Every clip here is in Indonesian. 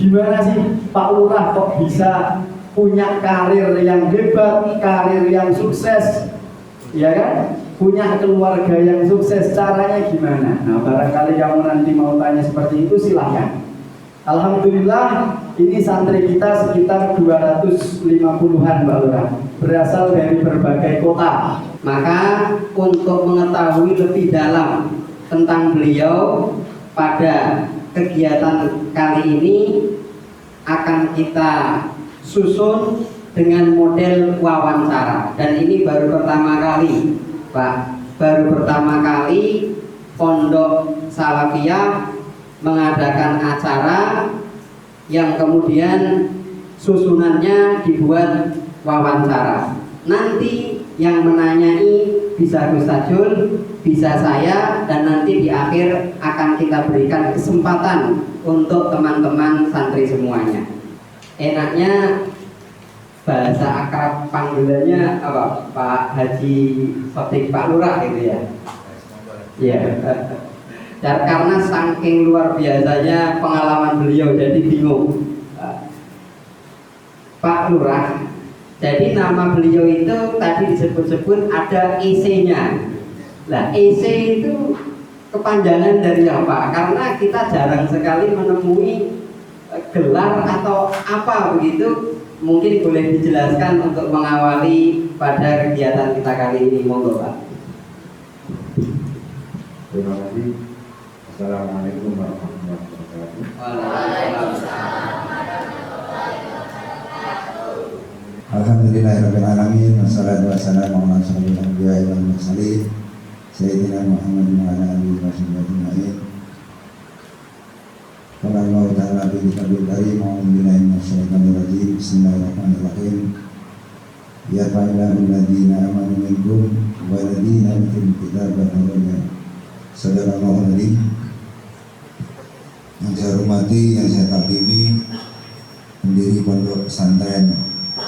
Gimana sih Pak Lurah kok bisa punya karir yang hebat, karir yang sukses, ya kan? Punya keluarga yang sukses, caranya gimana? Nah, barangkali kamu nanti mau tanya seperti itu, silahkan. Alhamdulillah, ini santri kita sekitar 250-an Mbak Lurah, berasal dari berbagai kota. Maka untuk mengetahui lebih dalam tentang beliau pada kegiatan kali ini akan kita susun dengan model wawancara. Dan ini baru pertama kali Pak, baru pertama kali Pondok Salafiyah mengadakan acara yang kemudian susunannya dibuat wawancara. Nanti yang menanyai bisa Gus Tajul, bisa saya, dan nanti di akhir akan kita berikan kesempatan untuk teman-teman santri semuanya. Enaknya bahasa akrab panggilannya apa? Pak Haji Sotik Pak Lurah gitu ya. Iya. Dan karena saking luar biasanya pengalaman beliau, jadi bingung. Pak Lurah, jadi nama beliau itu tadi disebut-sebut ada EC-nya. Nah, EC itu kepanjangan dari apa? Karena kita jarang sekali menemui gelar atau apa begitu. Mungkin boleh dijelaskan untuk mengawali pada kegiatan kita kali ini, monggo Pak. Terima kasih. Assalamualaikum warahmatullahi wabarakatuh. Alhamdulillahirrahmanirrahim. Wassalatu wassalamu ala asyrofil anbiya'i wal mursalin Sayyidina Muhammadin wa ala alihi wa sahbihi ajma'in. Qala Allah ta'ala fi kitabil karim, a'udzu billahi minasy syaithanir rajim. Bismillahirrahmanirrahim. Ya fa'ilahul ladzina amanu minkum wal ladzina utul kitaba tawalla. Sadaqallahu alazim. Yang saya hormati, yang saya takdimi, pendiri Pondok Pesantren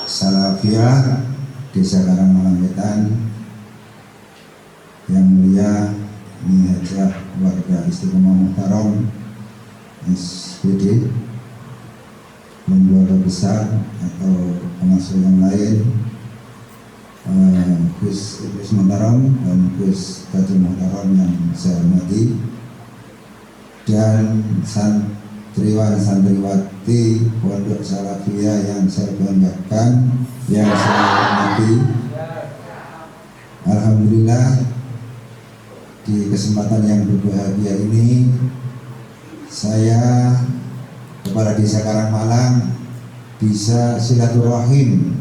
Salafiyah Desa Karangmalang Wetan, yang mulia Ini Hajah Warga Istiqomah Muhtaram SPD, keluarga besar atau pengasuh yang lain, Gus Idris Muhtaram dan Gus Tajul Muhtaram yang saya hormati, dan santriwan santriwati Pondok Salafiyah yang saya banggakan, yang saya hormati. Alhamdulillah, di kesempatan yang berbahagia ini saya Kepala Desa Karangmalang bisa silaturahim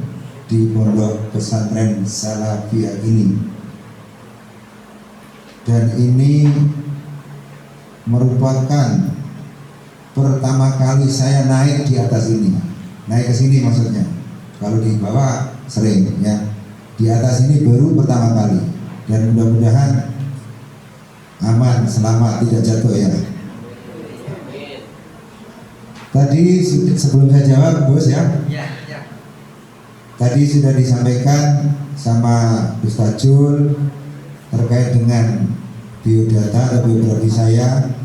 di Pondok Pesantren Salafiyah ini, dan ini merupakan pertama kali saya naik di atas ini, naik ke sini maksudnya. Kalau di bawah sering ya, di atas ini baru pertama kali, dan mudah-mudahan aman, selamat, tidak jatuh ya. Tadi sebelum saya jawab Bos ya, tadi sudah disampaikan sama Gus Tajul terkait dengan biodata atau biografi saya.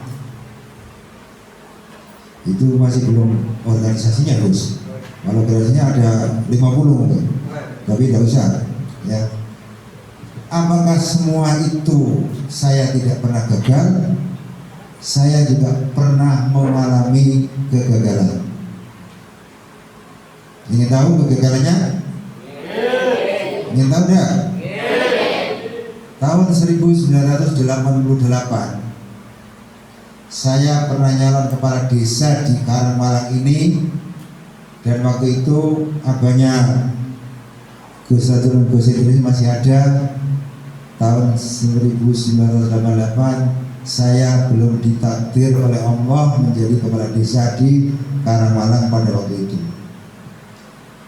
Itu masih belum organisasinya Gus. Kalau organisasinya ada 50 mungkin, tapi tidak usah ya. Apakah semua itu saya tidak pernah gagal? Saya juga pernah mengalami kegagalan. Ingin tahu kegagalannya? Ingin tahu enggak? Tahun 1988 saya pernah nyalon kepala desa di Karangmalang ini, dan waktu itu abahnya Gus Tajul dan Gus Idris masih ada. Tahun 1988 saya belum ditakdir oleh Allah menjadi kepala desa di Karangmalang pada waktu itu.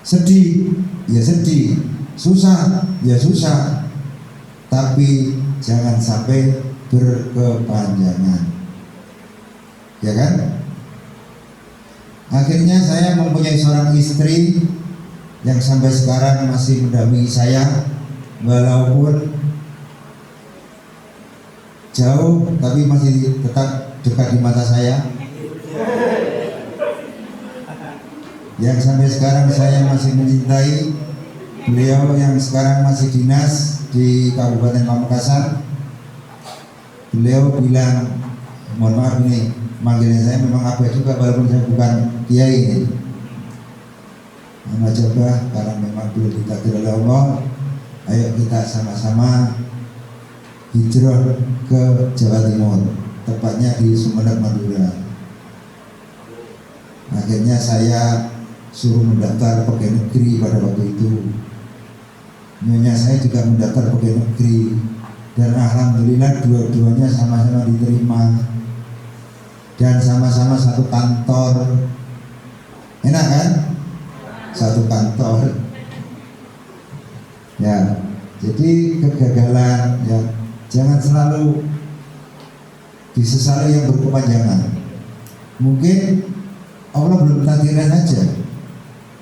Sedih, ya sedih. Susah, ya susah. Tapi jangan sampai berkepanjangan, ya kan? Akhirnya saya mempunyai seorang istri yang sampai sekarang masih mendampingi saya, walaupun jauh tapi masih tetap dekat di mata saya. yang sampai sekarang saya masih mencintai. Beliau yang sekarang masih dinas di Kabupaten Pamekasan. Beliau bilang, mohon maaf ini manggilnya saya memang apa juga walaupun saya bukan kiai ini. Mama coba karena memang belum ditakdir oleh Allah, ayo kita sama-sama hijrah ke Jawa Timur, tepatnya di Sumeneb, Madura. Akhirnya saya suruh mendaftar pegawai negeri pada waktu itu. Nyonya saya juga mendaftar pegawai negeri, dan alhamdulillah dua-duanya sama-sama diterima dan sama-sama satu kantor. Enak kan? Satu kantor. Ya, jadi kegagalan ya jangan selalu disesali yang berkepanjangan. Mungkin Allah belum takdirkan saja.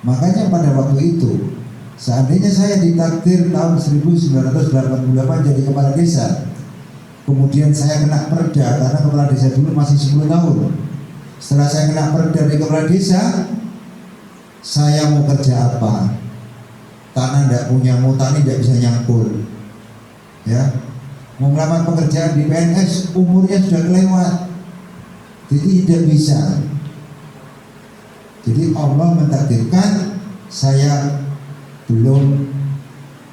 Makanya pada waktu itu, seandainya saya ditakdir tahun 1988 jadi kepala desa, kemudian saya kena perda karena kepala desa dulu masih 10 tahun. Setelah saya kena perda dari kepala desa, saya mau kerja apa? Tanah tidak punya, mau tani tidak bisa nyangkul. Ya, mau melamar pekerjaan di PNS umurnya sudah kelewat, jadi tidak bisa. Jadi Allah mentakdirkan saya belum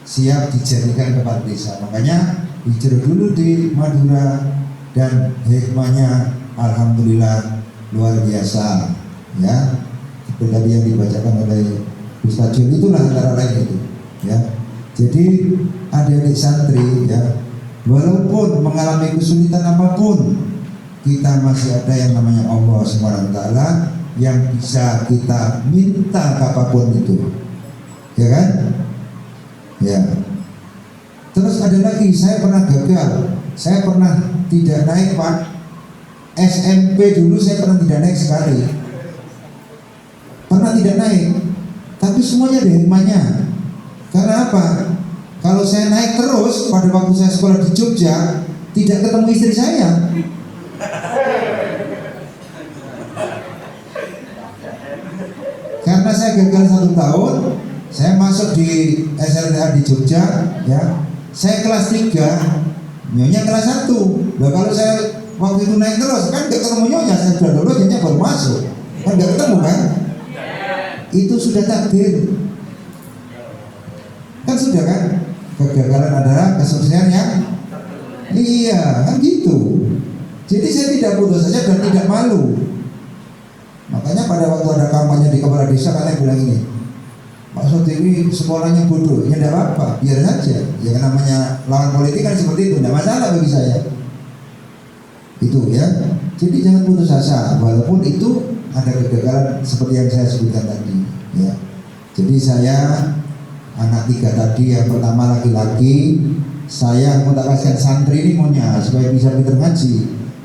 siap dijadikan kepala desa. Makanya hijrah dulu di Madura, dan hikmahnya alhamdulillah luar biasa. Ya, seperti tadi yang dibacakan oleh Ustaz Jul, itulah antara lain itu. Ya, jadi adik-adik santri ya, walaupun mengalami kesulitan apapun, kita masih ada yang namanya Allah SWT yang bisa kita minta apapun itu, ya kan? Ya. Terus ada lagi, saya pernah gagal, saya pernah tidak naik Pak. SMP dulu saya pernah tidak naik sekali, pernah tidak naik, tapi semuanya ada hikmahnya. Karena apa? Kalau saya naik terus pada waktu saya sekolah di Jogja, tidak ketemu istri saya. Karena saya gagal 1 tahun, saya masuk di SLTA di Jogja, ya. Saya kelas 3, nyonya kelas 1. Nah, kalau saya waktu itu naik terus, kan gak ketemu nyonya, saya sudah lulus, nyonya baru masuk, kan gak ketemu kan? Itu sudah takdir, kan sudah kan? Kegagalan adalah kesuksesan yang iya, kan gitu. Jadi saya tidak putus asa dan tidak malu. Makanya pada waktu ada kampanye di kepala desa, kalian bilang ini, Pak Sotiwi sekolahnya bodoh, ya tidak apa-apa, biar saja. Ya namanya lawan politik kan seperti itu, tidak masalah bagi saya. Itu ya. Jadi jangan putus asa, walaupun itu ada kegagalan seperti yang saya sebutkan tadi. Ya. Jadi saya anak 3 tadi, yang pertama laki-laki, saya mau tak kasihkan santri ini maunya supaya bisa pintar ngaji.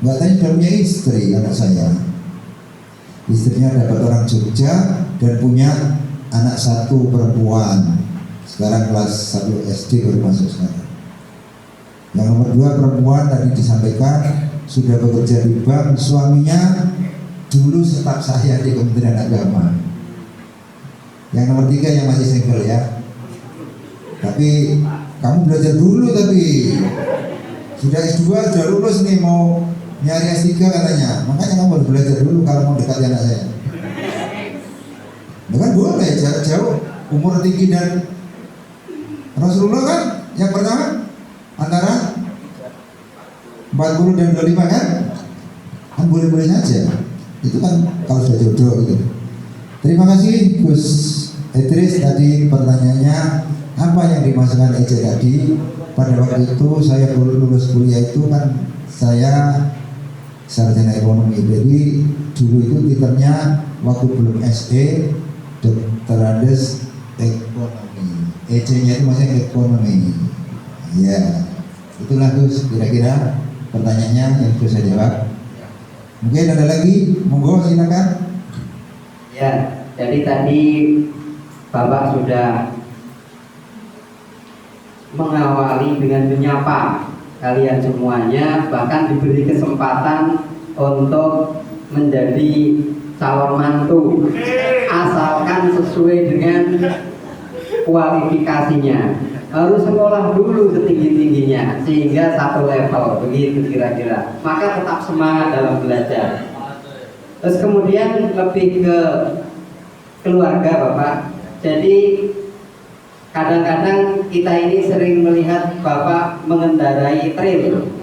Nggak tahu sudah punya istri anak saya. Istrinya dapat orang Jogja dan punya anak 1 perempuan. Sekarang kelas 1 SD baru masuk sekarang. Yang nomor 2 perempuan tadi disampaikan sudah bekerja di bank. Suaminya dulu staf saya di Kementerian Agama. Yang nomor 3 yang masih single ya. Tapi kamu belajar dulu, tapi sudah S2 sudah lulus nih, mau nyari S3 katanya. Makanya kamu harus belajar dulu kalau mau dekati anak saya. Kan boleh jarak jauh, umur tinggi dan Rasulullah kan yang pertama antara 40 dan 25 kan? Kan boleh-boleh saja. Itu kan kalau sudah jodoh gitu. Terima kasih Gus Idris, tadi pertanyaannya apa yang dimasukkan Ece tadi. Pada waktu itu saya lulus kuliah itu kan saya sarjana ekonomi. Jadi dulu itu titelnya waktu belum SE Dr. Andes Ekonomi. EC-nya itu masih ekonomi. Ya, itulah Gus kira-kira pertanyaannya yang bisa saya jawab. Mungkin ada lagi, monggo silakan. Ya, jadi tadi Bapak sudah mengawali dengan menyapa kalian semuanya, bahkan diberi kesempatan untuk menjadi calon mantu, asalkan kualifikasinya, harus sekolah dulu setinggi-tingginya sehingga satu level, begitu kira-kira. Maka tetap semangat dalam belajar. Terus kemudian lebih ke keluarga Bapak. Jadi kadang-kadang kita ini sering melihat Bapak mengendarai trail.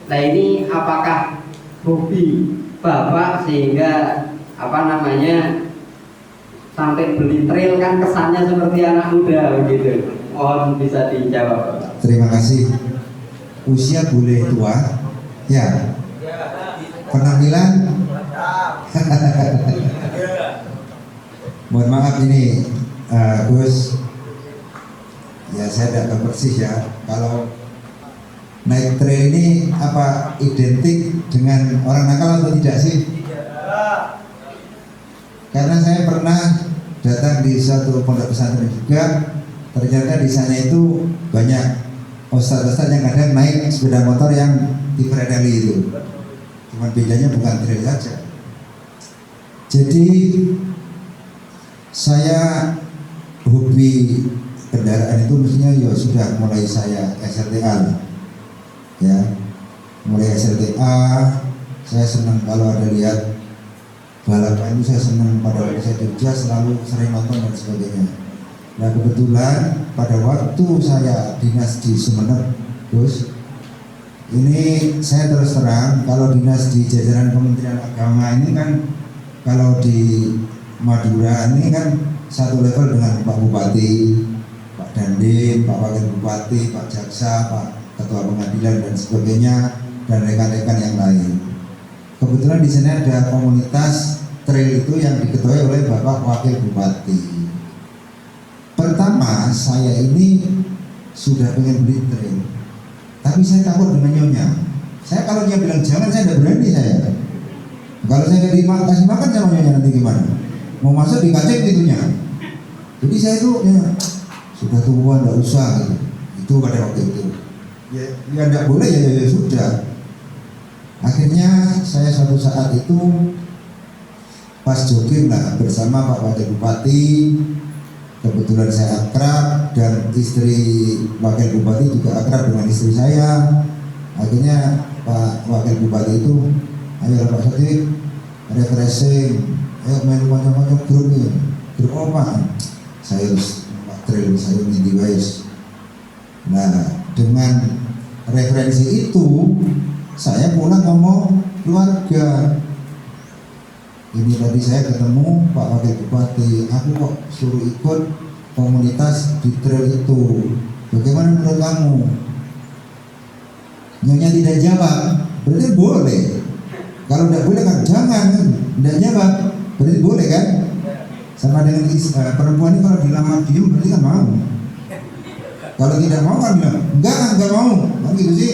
Nah ini apakah hobi Bapak sehingga sampai beli trail, kan kesannya seperti anak muda begitu. Mohon bisa dijawab Bapak. Terima kasih. Usia boleh tua, ya. Penampilan, mohon maaf ini Gus, ya saya tidak tahu persis ya. Kalau naik trail ini apa identik dengan orang nakal atau tidak sih? Karena saya pernah datang di satu pondok pesantren juga, ternyata di sana itu banyak ustadz-ustadz yang kadang naik sepeda motor yang dipredeli itu. Cuman bedanya bukan trail saja. Jadi saya hobi kendaraan itu mestinya ya sudah mulai saya SLTA ya, mulai SLTA saya senang kalau ada lihat balapan itu, saya senang. Pada waktu saya kerja selalu sering nonton dan sebagainya. Nah kebetulan pada waktu saya dinas di Sumeneb, Gus, ini saya terus terang kalau dinas di jajaran Kementerian Agama ini kan, kalau di Madura ini kan satu level dengan Pak Bupati, Pak Dandim, Pak Wakil Bupati, Pak Jaksa, Pak Ketua Pengadilan dan sebagainya, dan rekan-rekan yang lain. Kebetulan di sini ada komunitas trail itu yang diketuai oleh Bapak Wakil Bupati. Pertama saya ini sudah pengen beli trail, tapi saya takut dengan nyonya. Saya kalau dia bilang jangan, saya tidak berani saya. Kalau saya kasih makan sama nyonya nanti gimana? Mau masuk dikacek pintunya. Jadi saya itu ya, sudah tua, tidak usah gitu. Itu pada waktu itu. Ya tidak boleh ya sudah. Akhirnya saya suatu saat itu pas jogging lah bersama Pak Wakil Bupati. Kebetulan saya akrab dan istri Wakil Bupati juga akrab dengan istri saya. Akhirnya Pak Wakil Bupati itu, ayo Pak Sodik, refreshing, ayo main macam-macam grup nih, grup apa? Saya harus trail, saya mindi guys. Nah dengan referensi itu saya pulang ngomong keluarga. Ini tadi saya ketemu Pak Wakil Bupati, aku kok suruh ikut komunitas di trail itu, bagaimana menurut kamu? Nyonya tidak jawab, berarti boleh. Kalau tidak boleh kan jangan, tidak jawab, berarti boleh kan? Sama dengan perempuan ini kalau dilamar diem berarti kan mau. Kalau tidak mau kan bilang enggak mau, kan gitu sih.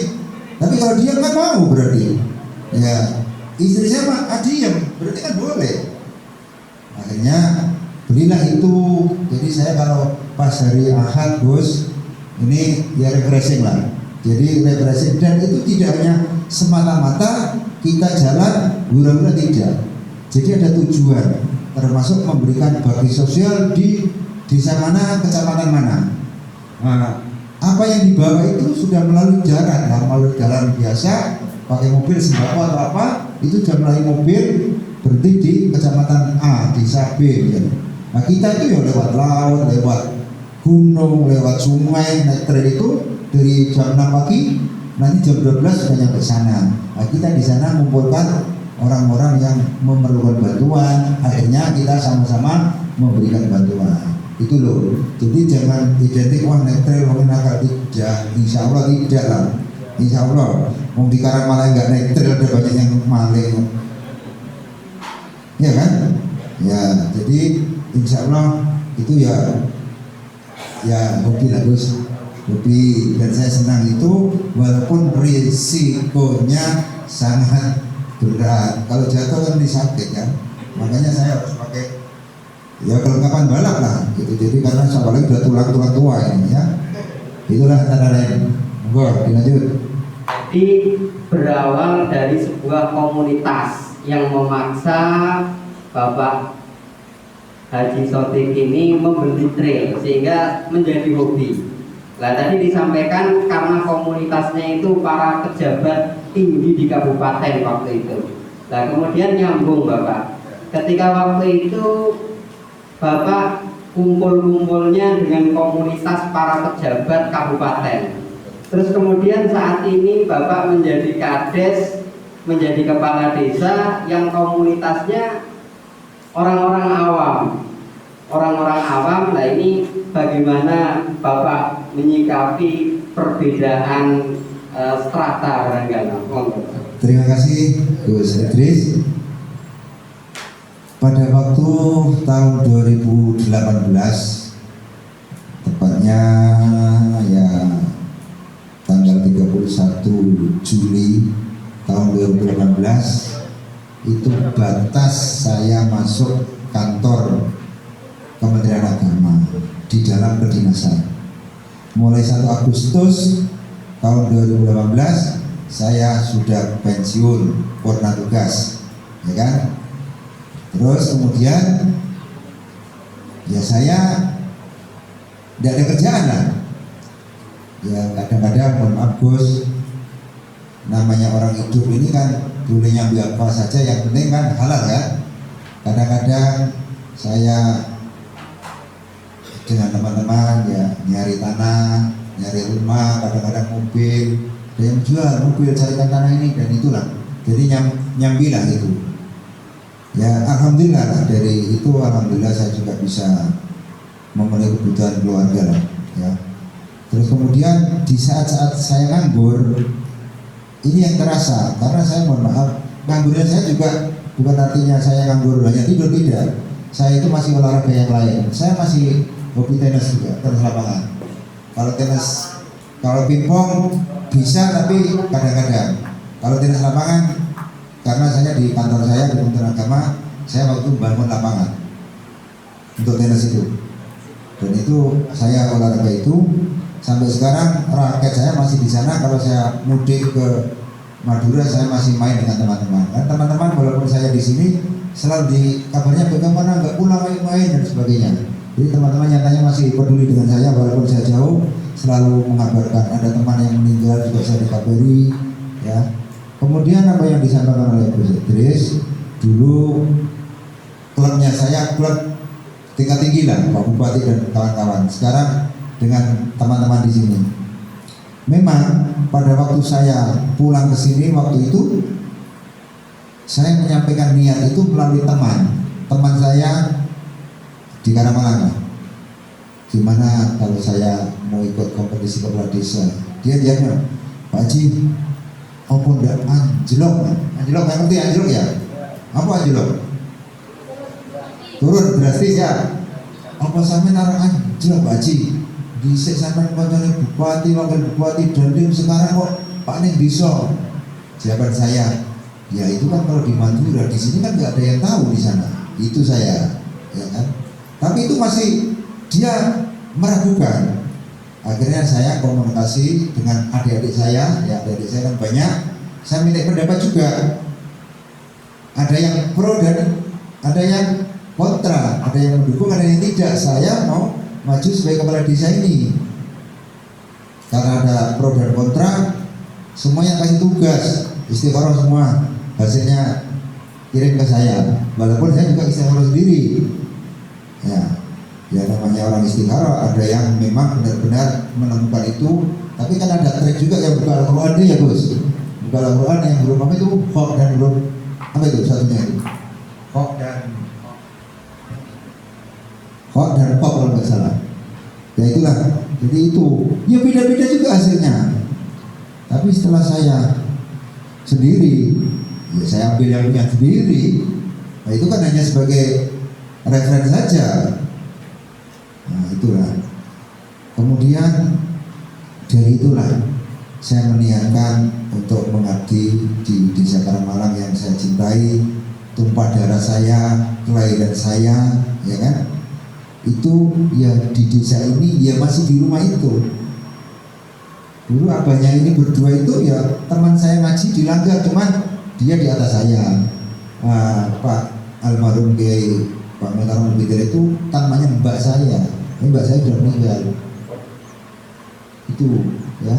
Tapi kalau diam kan mau berarti. Ya. Istri saya mah diam, berarti kan boleh. Akhirnya belilah itu. Jadi saya kalau pas hari Ahad Gus, ini ya refreshing lah. Jadi refreshing, dan itu tidak hanya semata-mata kita jalan gura-gura, tidak. Jadi ada tujuan, termasuk memberikan bakti sosial di desa mana, kecamatan mana. Nah, apa yang dibawa itu sudah melalui jalan, melalui jalan biasa, pakai mobil sembako atau apa, itu sudah melalui mobil berhenti di kecamatan A, desa B gitu. Nah kita itu ya lewat laut, lewat gunung, lewat sungai, naik trail itu dari jam 6 pagi, nanti jam 12 sudah nyampe sana. Nah kita di sana mengumpulkan orang-orang yang memerlukan bantuan, akhirnya kita sama-sama memberikan bantuan. Itu loh. Jadi jangan identik wah naik trail mungkin nakal, tidak. Insya Allah tidak lah. Insya Allah. Mau di Karangmalang nggak naik trail ada banyak yang maling. Ya kan? Ya. Jadi insya Allah itu ya hobi lah Gus. Hobi, dan saya senang itu walaupun risikonya sangat berat. Kalau jatuh kan disakit kan. Makanya saya harus pakai ya kelengkapan balap lah gitu. Jadi karena apalagi udah tulang tua ini ya, itulah antara lain. Monggo dilanjut. Jadi berawal dari sebuah komunitas yang memaksa Bapak Haji Sotik ini membeli trail sehingga menjadi hobi. Nah tadi disampaikan karena komunitasnya itu para pejabat tinggi di kabupaten waktu itu. Nah kemudian nyambung Bapak, ketika waktu itu Bapak kumpul-kumpulnya dengan komunitas para pejabat kabupaten. Terus kemudian saat ini Bapak menjadi kades, menjadi kepala desa yang komunitasnya orang-orang awam. Orang-orang awam, nah ini bagaimana Bapak menyikapi perbedaan strata barangkali? Terima kasih Gus Idris. Pada waktu tahun 2018, tepatnya ya tanggal 31 Juli tahun 2018, itu batas saya masuk kantor Kementerian Agama di dalam kedinasan. Mulai 1 Agustus tahun 2018 saya sudah pensiun purna tugas, ya kan? Terus kemudian ya saya tidak ada kerjaan lah. Ya kadang-kadang mohon maaf Gus, namanya orang hidup ini kan boleh nyambi apa saja, yang penting kan halal kan. Kadang-kadang saya dengan teman-teman ya nyari tanah, nyari rumah, kadang-kadang mobil, ada yang jual mobil carikan tanah ini dan itulah. Jadi nyambilah itu. Ya alhamdulillah lah, dari itu alhamdulillah saya juga bisa memenuhi kebutuhan keluarga lah, ya. Terus kemudian di saat-saat saya nganggur, ini yang terasa karena saya mohon maaf, nganggurnya saya juga bukan artinya saya nganggur hanya tidur, tidak. Saya itu masih olahraga yang lain. Saya masih hobi tenis juga, tenis lapangan. Kalau tenis, kalau pingpong bisa tapi kadang-kadang. Kalau tenis lapangan, karena saya di kantor saya di Kementerian Agama, saya waktu membangun lapangan untuk tenis itu. Dan itu saya olahraga itu sampai sekarang raket saya masih di sana. Kalau saya mudik ke Madura saya masih main dengan teman-teman. Dan teman-teman walaupun saya di sini selalu di kabarnya bagaimana nggak pulang main-main dan sebagainya. Jadi teman-teman nyatanya masih peduli dengan saya walaupun saya jauh, selalu mengabarkan ada teman yang meninggal juga saya dikabari, ya. Kemudian apa yang disampaikan oleh Gus Idris, dulu klubnya saya klub tingkat tinggi lah, Pak Bupati dan kawan-kawan. Sekarang dengan teman-teman di sini. Memang pada waktu saya pulang ke sini waktu itu saya menyampaikan niat itu melalui teman saya di Karangmalang. Gimana kalau saya mau ikut kompetisi kepala desa? Dia Pak Haji, apa ndak anjlok? Anjlok nggak ngerti anjlok ya? Apa anjlok? Turun drastis ya? Apa sampai naruh anjlok Pak Haji? Disik sampai koncone bupati, wakil bupati, dan sekarang kok Pak Ning bisa? Jawaban saya, ya itu kan kalau di Madura, di sini kan nggak ada yang tahu di sana. Itu saya, ya kan? Tapi itu masih dia meragukan. Akhirnya saya komunikasi dengan adik-adik saya, ya adik-adik saya kan banyak. Saya minta pendapat juga. Ada yang pro dan ada yang kontra, ada yang mendukung, ada yang tidak. Saya mau maju sebagai kepala desa ini. Karena ada pro dan kontra, semuanya kasih tugas, istiqoroh semua. Hasilnya kirim ke saya. Walaupun saya juga istiqoroh sendiri. Ya namanya orang istikharah, ada yang memang benar-benar menemukan itu, tapi kan ada trik juga yang buka Al-Quran ini ya Gus. Buka Al-Quran yang belum apa itu, khok dan belum apa itu satunya itu, khok dan khok kalau nggak salah. Ya itulah, jadi itu ya beda-beda juga hasilnya. Tapi setelah saya sendiri, ya saya ambil yang punya sendiri. Nah itu kan hanya sebagai referensi saja. Nah itulah. Kemudian dari itulah saya meniatkan untuk mengabdi di Desa Karangmalang yang saya cintai, tumpah darah saya, kelahiran saya, ya kan? Itu ya di desa ini ya masih di rumah itu. Dulu abahnya ini berdua itu ya teman saya ngaji di Langgar, cuman dia di atas saya. Pak almarhum Kiai Pak Muhtar Mubidil itu namanya mbak saya. Ini mbak saya sudah meninggal. Itu ya.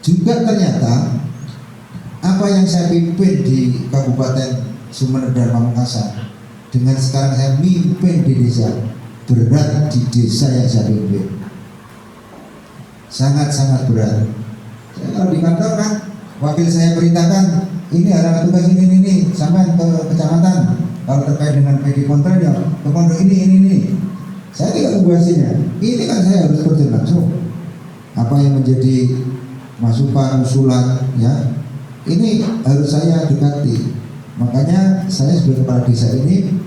Juga ternyata apa yang saya pimpin di Kabupaten Sumeneb dan Pamekasan dengan sekarang saya mimpin di desa, berat di desa yang saya pimpin, sangat-sangat berat. Saya kalau di kantor kan wakil saya perintahkan ini ada tugas ini sampai ke kecamatan, kalau terkait dengan PD kontrak ya ke pondok ini. Saya tidak tugasnya, ini kan saya harus terjun langsung apa yang menjadi masukan usulan ya, ini harus saya dekati. Makanya saya sebagai kepala desa ini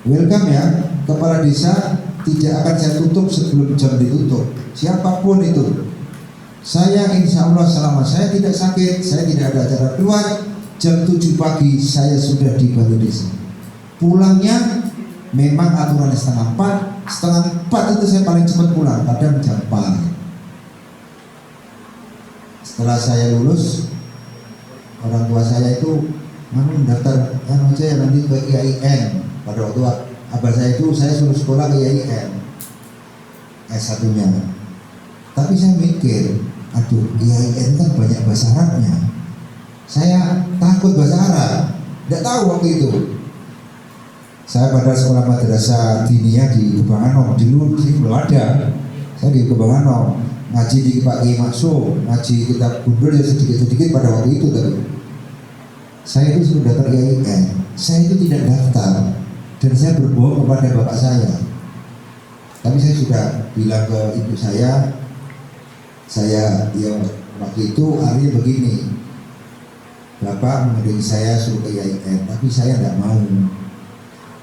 welcome ya. Kepala desa tidak akan saya tutup sebelum jam ditutup, siapapun itu. Saya insya Allah selama saya tidak sakit, saya tidak ada acara keluar, jam 7 pagi saya sudah di balai desa. Pulangnya memang aturannya setengah 4 itu saya paling cepat pulang, kadang jam 4. Setelah saya lulus, orang tua saya itu mendaftar aja nanti ke IAIN. Pada waktu abah saya itu saya suruh sekolah ke IAIN S1-nya. Tapi saya mikir, aduh IAIN kan banyak bahasa Arabnya. Saya takut bahasa Arab, tidak tahu waktu itu. Saya pada sekolah madrasah diniyah di Kebanganom, dulu belum ada. Saya di Kebanganom, ngaji di Pak Kiai Maksum, ngaji kitab Gundul ya sedikit-sedikit pada waktu itu tadi. Saya itu sudah daftar IAIN, saya itu tidak daftar dan saya berbohong kepada bapak saya. Tapi saya sudah bilang ke ibu saya ya waktu itu artinya begini, bapak mengirim saya suruh ke IAIN, tapi saya tidak mau.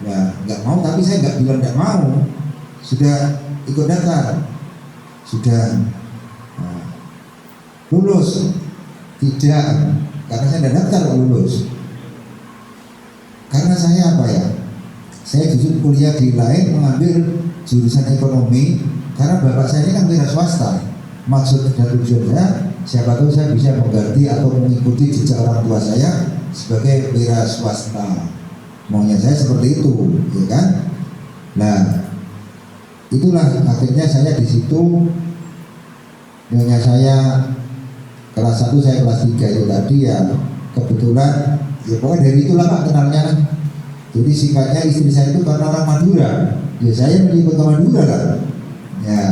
Ya nggak mau, tapi saya nggak bilang tidak mau, sudah ikut daftar, sudah lulus tidak, karena saya tidak daftar lulus. Karena saya apa ya, saya justru kuliah di lain mengambil jurusan ekonomi karena bapak saya ini kan wira swasta. Maksud dan tujuan saya, siapa tahu saya bisa mengganti atau mengikuti jejak orang tua saya sebagai wira swasta. Maunya saya seperti itu, ya kan? Nah, itulah akhirnya saya di situ. Nyonya saya kelas 1, saya kelas 3 itu tadi ya, kebetulan ya pokoknya dari itulah Pak kenalnya. Jadi singkatnya istri saya itu karena orang Madura, ya saya mengikut ke Madura kan. Ya,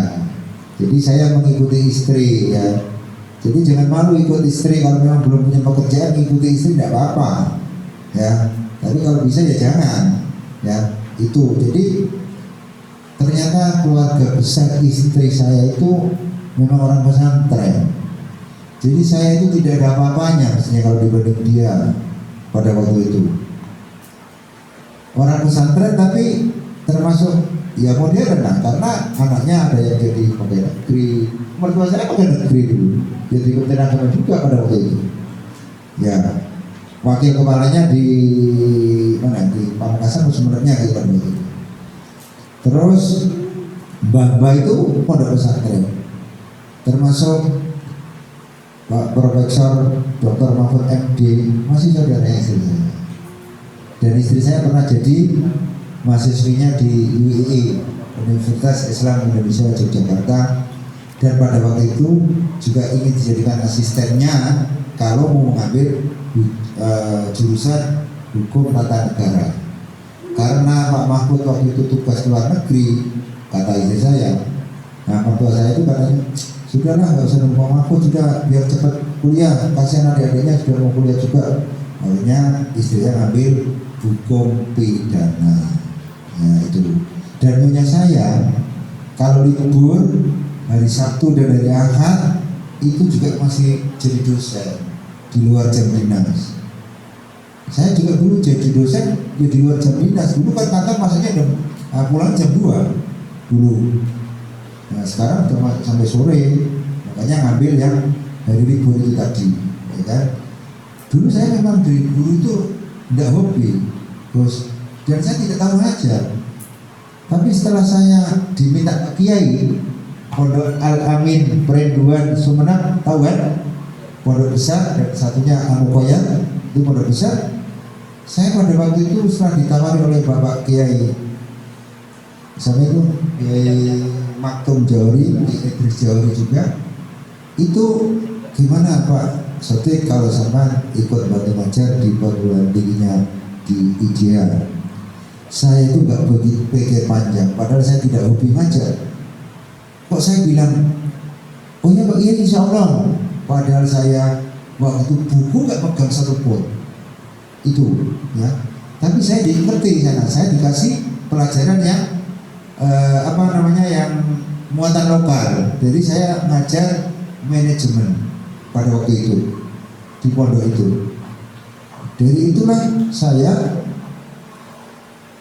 jadi saya mengikuti istri ya. Jadi jangan malu ikut istri, kalau memang belum punya pekerjaan ikuti istri tidak apa-apa ya. Tapi kalau bisa ya jangan ya, itu. Jadi ternyata keluarga besar istri saya itu memang orang pesantren. Jadi saya itu tidak ada apa-apanya mestinya kalau dibanding dia pada waktu itu. Orang pesantren tapi termasuk ya modern lah, karena anaknya ada yang jadi pegawai negeri. Mertua saya pegawai negeri dulu, jadi kementerian agama juga pada waktu itu. Ya, wakil kepalanya di mana, di Pamekasan sebenarnya gitu kan gitu. Terus mbah itu pondok pesantren, termasuk Pak Profesor Dr. Mahfud MD masih saudaranya istri saya. Dan istri saya pernah jadi mahasiswinya di UII, Universitas Islam Indonesia Yogyakarta, dan pada waktu itu juga ingin dijadikan asistennya kalau mau mengambil jurusan hukum tata negara. Karena Pak Mahfud waktu itu tugas luar negeri, kata istri saya. Nah, mertua saya itu katanya, sudahlah nggak usah nunggu Pak Mahfud, sudah biar cepat kuliah, kasihan adik-adiknya sudah mau kuliah juga. Akhirnya istri saya ngambil hukum pidana. Nah itu. Dan nyonya saya kalau libur hari Sabtu dan hari Ahad itu juga masih jadi dosen di luar jam dinas. Saya juga dulu jadi dosen ya di luar jam dinas. Dulu kan kantor masanya pulang jam 2 dulu. Nah sekarang sampai sore, makanya ngambil yang hari libur itu tadi, ya kan? Dulu saya memang dari dulu itu tidak hobi, bos, dan saya tidak tahu aja. Tapi setelah saya diminta kiai Pondok Al Amin Perinduan Sumeneb, tahu kan? Pondok besar, dan satunya Anukoyan itu pondok besar. Saya pada waktu itu setelah ditawari oleh Bapak Kiai, siapa itu? Kiai Maktum Jawari, Idris Jawari juga. Itu gimana Pak Sotik kalau sama ikut bantu ngajar di perguruan tingginya di IJA? Saya itu nggak begitu pikir panjang, padahal saya tidak hobi ngajar. Kok saya bilang, oh ya Pak Kiai insya Allah. Padahal saya waktu itu buku nggak pegang satu pun. Itu ya, tapi saya dimengerti di sana, saya dikasih pelajaran yang yang muatan lokal. Jadi saya ngajar manajemen pada waktu itu di pondok itu. Dari itulah saya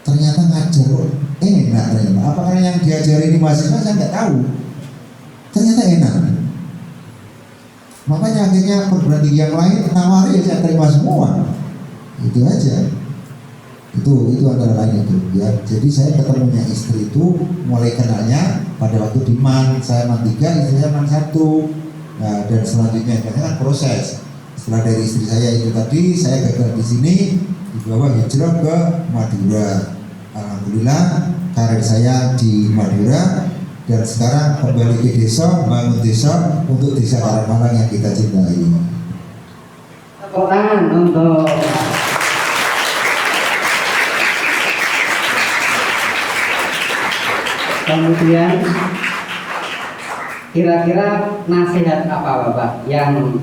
ternyata ngajar kok enak ternyata. Apakah yang diajari ini mahasiswa saya nggak tahu. Ternyata enak. Makanya akhirnya perguruan tinggi yang lain nawari saya terima semua. Itu aja. Itu antara lain itu ya. Jadi saya ketemunya istri itu mulai kenalnya pada waktu di MAN, saya MAN 3, istri saya MAN 1. Nah, dan selanjutnya kan proses. Setelah dari istri saya itu tadi, saya gagal di sini, dibawa hijrah ke Madura. Alhamdulillah karir saya di Madura, dan sekarang kembali ke desa, bangun desa untuk desa Karangmalang yang kita cintai. Tepuk tangan untuk kemudian kira-kira nasihat apa Bapak yang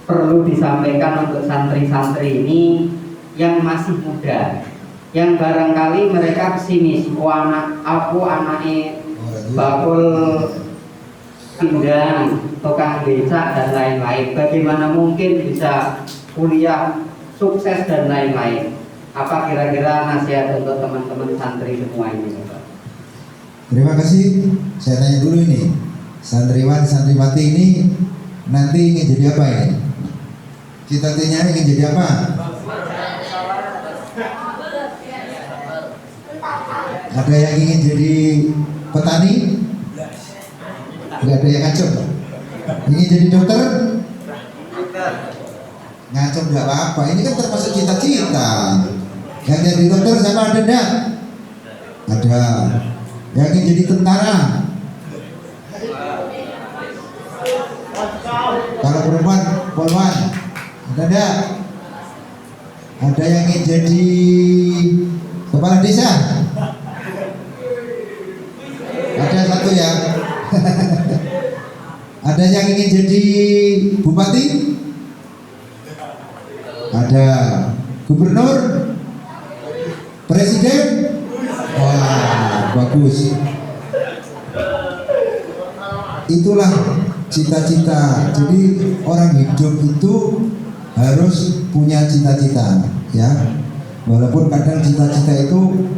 perlu disampaikan untuk santri-santri ini yang masih muda, yang barangkali mereka pesimis, aku anaknya bakul pindang, tukang becak dan lain-lain, bagaimana mungkin bisa kuliah sukses dan lain-lain. Apa kira-kira nasihat untuk teman-teman santri semua ini Bapak? Terima kasih. Saya tanya dulu ini, santriwan santriwati ini nanti ingin jadi apa ini? Cita-citanya ingin jadi apa? Ada yang ingin jadi petani? Enggak ada yang ngacung. Ingin jadi dokter? Ngacung enggak apa-apa. Ini kan termasuk cita-cita. Yang jadi dokter sama ada enggak? Ada. Yang ingin jadi tentara? Kalau perempuan, polwan, ada enggak? Ada yang ingin jadi kepala desa? Ada satu ya. Ada yang ingin jadi bupati? Ada. Gubernur? Presiden? Wah, bagus. Itulah cita-cita. Jadi orang hidup itu harus punya cita-cita, ya. Walaupun kadang cita-cita itu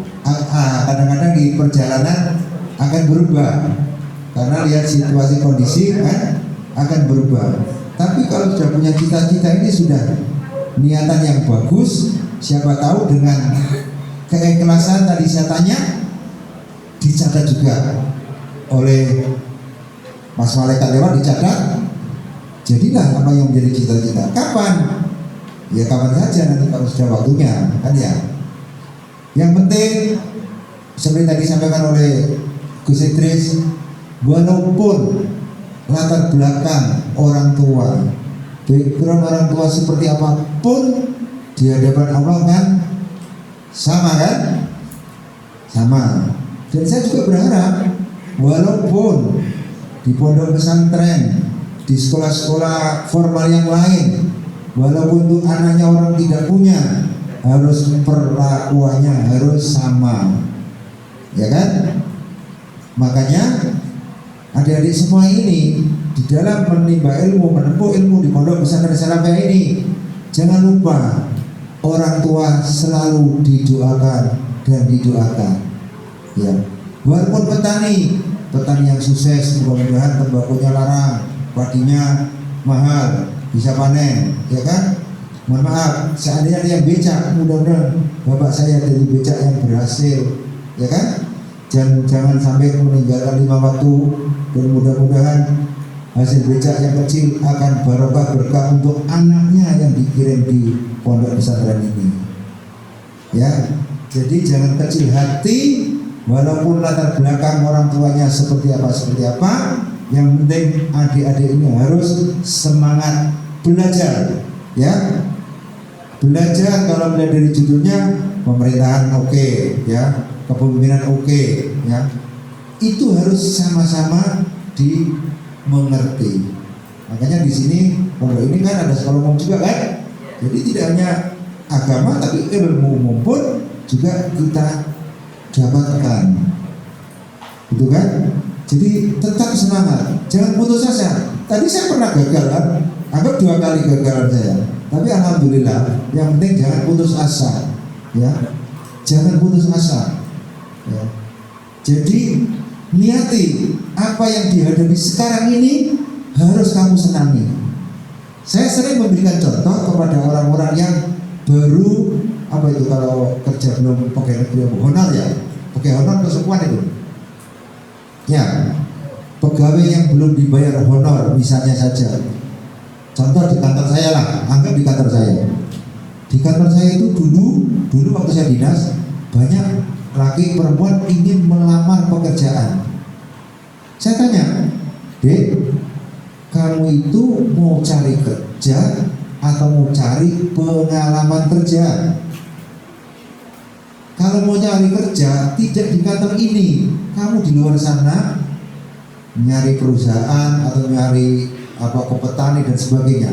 kadang-kadang di perjalanan akan berubah karena lihat situasi kondisi kan akan berubah. Tapi kalau sudah punya cita-cita ini sudah niatan yang bagus, siapa tahu dengan keikhlasan tadi saya tanya dicatat juga oleh Mas Malaikat lewat, dicatat jadilah apa yang menjadi cita-cita. Kapan? Ya kapan saja nanti kalau sudah waktunya kan ya. Yang penting seperti tadi disampaikan oleh Gus Idris, walaupun latar belakang orang tua, background orang tua seperti apapun, di hadapan Allah kan sama kan? Sama. Dan saya juga berharap walaupun di pondok pesantren, di sekolah-sekolah formal yang lain, walaupun itu anaknya orang tidak punya, harus perlakuannya harus sama, ya kan? Makanya adik-adik semua ini di dalam menimba ilmu, menempuh ilmu di pondok pesantren Salafiyah ini, jangan lupa orang tua selalu didoakan dan didoakan. Ya, walaupun petani yang sukses, mudah-mudahan tembakunya larang, padinya mahal, bisa panen, ya kan? Mohon maaf, seandainya ada yang becak, mudah-mudahan bapak saya jadi becak yang berhasil, ya kan? Jangan sampai meninggalkan 5 waktu, dan mudah-mudahan hasil becak yang kecil akan barokah berkah untuk anaknya yang dikirim di pondok pesantren ini. Ya, jadi jangan kecil hati, walaupun latar belakang orang tuanya seperti apa, yang penting adik-adik ini harus semangat belajar. Ya, belajar. Kalau melihat dari judulnya pemerintahan oke, ya, kepemimpinan oke, ya, itu harus sama-sama dimengerti. Makanya di sini pondok ini kan ada sekolah umum juga kan, jadi tidak hanya agama tapi ilmu umum pun juga kita dapatkan, gitu kan? Jadi tetap semangat, jangan putus asa. Tadi saya pernah gagal kan, anggap 2 kali gagalan saya, tapi alhamdulillah. Yang penting jangan putus asa, ya, jangan putus asa. Ya. Jadi niati apa yang dihadapi sekarang ini harus kamu senangi. Saya sering memberikan contoh kepada orang-orang yang baru kalau kerja belum pakai honor, ya, pakai honor kesukuan itu. Ya, pegawai yang belum dibayar honor misalnya saja. Contoh di kantor saya lah, anggap di kantor saya. Di kantor saya itu dulu waktu saya dinas banyak laki perempuan ingin melamar pekerjaan. Saya tanya, Dek, kamu itu mau cari kerja atau mau cari pengalaman kerja? Kalau mau cari kerja tidak di kantor ini, kamu di luar sana nyari perusahaan atau nyari ke petani dan sebagainya.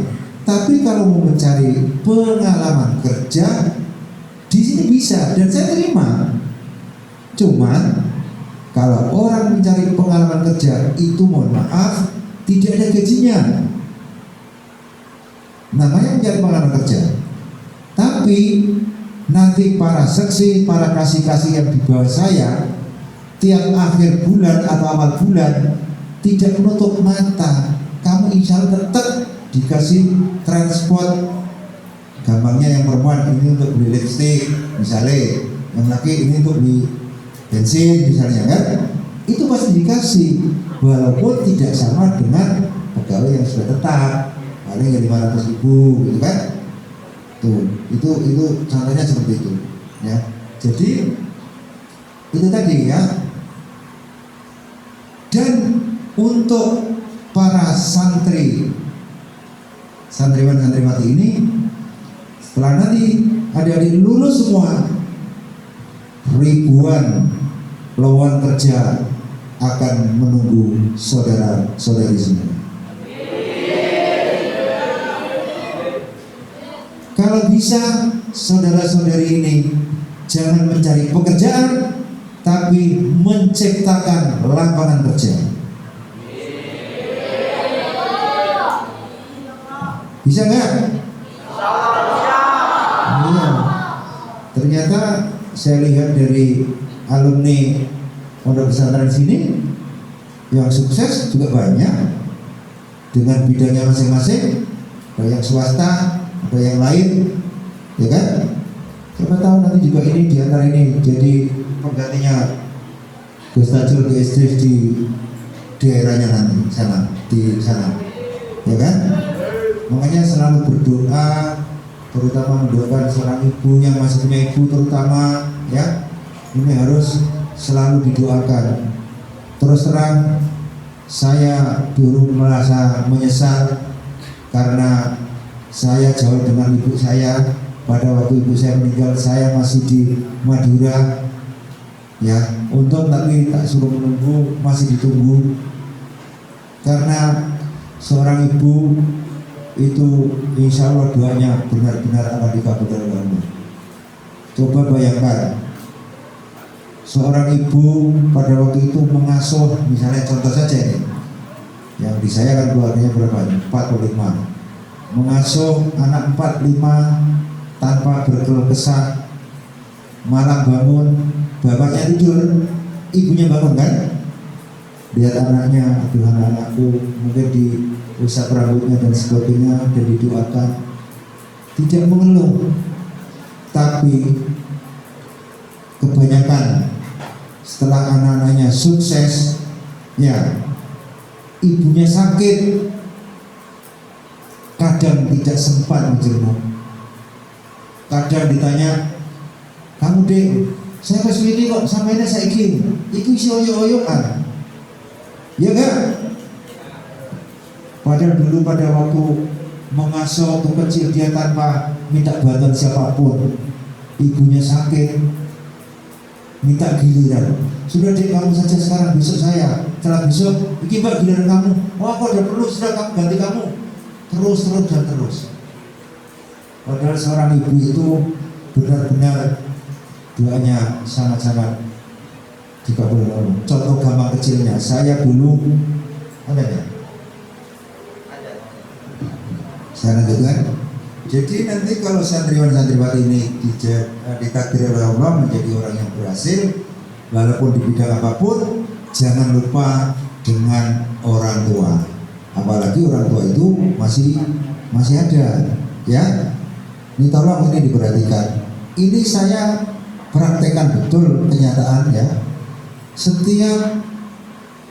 Tapi kalau mau mencari pengalaman kerja di sini bisa dan saya terima. Cuman kalau orang mencari pengalaman kerja itu mohon maaf tidak ada gajinya. Namanya mencari pengalaman kerja. Tapi nanti para seksi, para kasih-kasih yang di bawah saya tiap akhir bulan atau awal bulan tidak menutup mata, kamu insya Allah tetap dikasih transport. Gampangnya yang perempuan ini untuk beli lipstick misalnya, yang laki ini untuk beli bensin misalnya kan, itu pasti dikasih walaupun tidak sama dengan pegawai yang sudah tetap, paling ya 500.000 gitu kan. Tuh, itu contohnya seperti itu, ya. Jadi itu tadi ya. Dan untuk para santriwan santriwati ini, setelah nanti adik-adik lulus semua, ribuan lowongan kerja akan menunggu saudara-saudari semua. Kalau bisa saudara-saudari ini jangan mencari pekerjaan, tapi menciptakan lapangan kerja. Bisa nggak? Iya. Ternyata saya lihat dari alumni pondok pesantren sini yang sukses juga banyak dengan bidangnya masing-masing. Ada yang swasta, ada yang lain, ya kan? Siapa tahu nanti juga ini di antara ini jadi penggantinya Gus Tajul PhD di daerahnya nanti di sana, ya kan? Makanya selalu berdoa, terutama mendoakan seorang ibu yang masih punya ibu terutama, ya, ini harus selalu didoakan. Terus terang saya dulu merasa menyesal karena saya jauh dengan ibu saya. Pada waktu ibu saya meninggal saya masih di Madura, ya. Untung tapi tak suruh menunggu, masih ditunggu. Karena seorang ibu itu insya Allah doanya benar-benar akan dikabulkan Allah. Coba bayangkan seorang ibu pada waktu itu mengasuh, misalnya contoh saja ini, yang di saya kan keluarganya berapa? 4 atau 5. Mengasuh anak 4-5 tanpa berkeluh kesah, malam bangun bapaknya tidur, ibunya bangun kan, lihat anaknya, aduh anak-anakku, mungkin diusap rambutnya dan sebagainya dan didoakan, tidak mengeluh. Tapi kebanyakan setelah anak-anaknya sukses, ya, ibunya sakit, kadang tidak sempat menjenguk. Kadang ditanya, kamu dek, saya ke sini kok sampai ini saya ingin, itu isi oyok-oyokan, ya kan? Padahal dulu pada waktu mengasuh waktu kecil dia tanpa minta bantuan siapapun, ibunya sakit, minta giliran. Sudah dek kamu saja sekarang, besok saya, setelah besok, ini mbak giliran kamu. Wah kok udah perlu, sudah kamu ganti kamu. Terus dan terus. Padahal seorang ibu itu benar-benar doanya sangat-sangat dikabulkan Allah. Contoh gampang kecilnya, saya dulu ada ya? Saya lanjutkan. Jadi nanti kalau santriwan-santriwati ini ditakdir oleh Allah menjadi orang yang berhasil, walaupun di bidang apapun, jangan lupa dengan orang tua. Apalagi orang tua itu masih ada, ya. Ini tolong ini diperhatikan. Ini saya praktekkan betul kenyataan ya. Setiap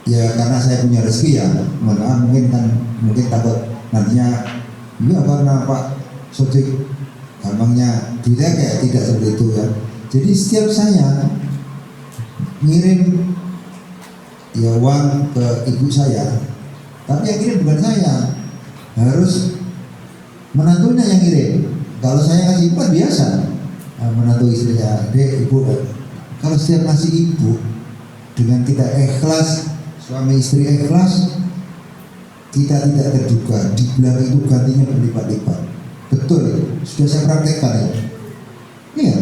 ya karena saya punya rezeki ya, mohon maaf mungkin takut nantinya ya karena Pak Sodik gampangnya duitnya kayak tidak seperti itu ya. Jadi setiap saya ngirim ya uang ke ibu saya, tapi yang kirim bukan saya, harus menantunya yang kirim. Kalau saya ngasih ibu kan biasa, menantu istrinya, dek ibu. Kalau setiap ngasih ibu dengan kita ikhlas, suami istri ikhlas, kita tidak terduga di belakang itu gantinya berlipat-lipat. Betul, sudah saya praktekkan ya. Iya.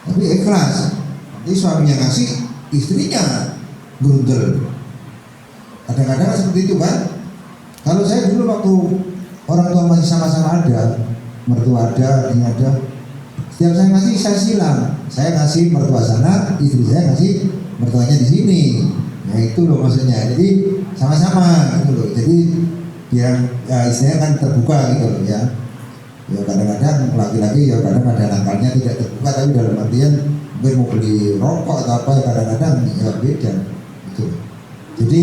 Tapi ikhlas. Nanti suaminya ngasih, istrinya grundel. Kadang-kadang seperti itu kan. Kalau saya dulu waktu orang tua masih sama-sama ada, mertua ada, ini ada. Setiap saya ngasih, saya silang. Saya ngasih mertua sana, istri saya ngasih mertuanya di sini. Ya itu loh maksudnya. Jadi sama-sama gitu loh. Jadi biar ya, istilahnya kan terbuka gitu loh ya. Ya kadang-kadang laki-laki ya kadang ada nakalnya tidak terbuka, tapi dalam artian mungkin mau beli rokok atau apa ya kadang-kadang ya beda gitu. Jadi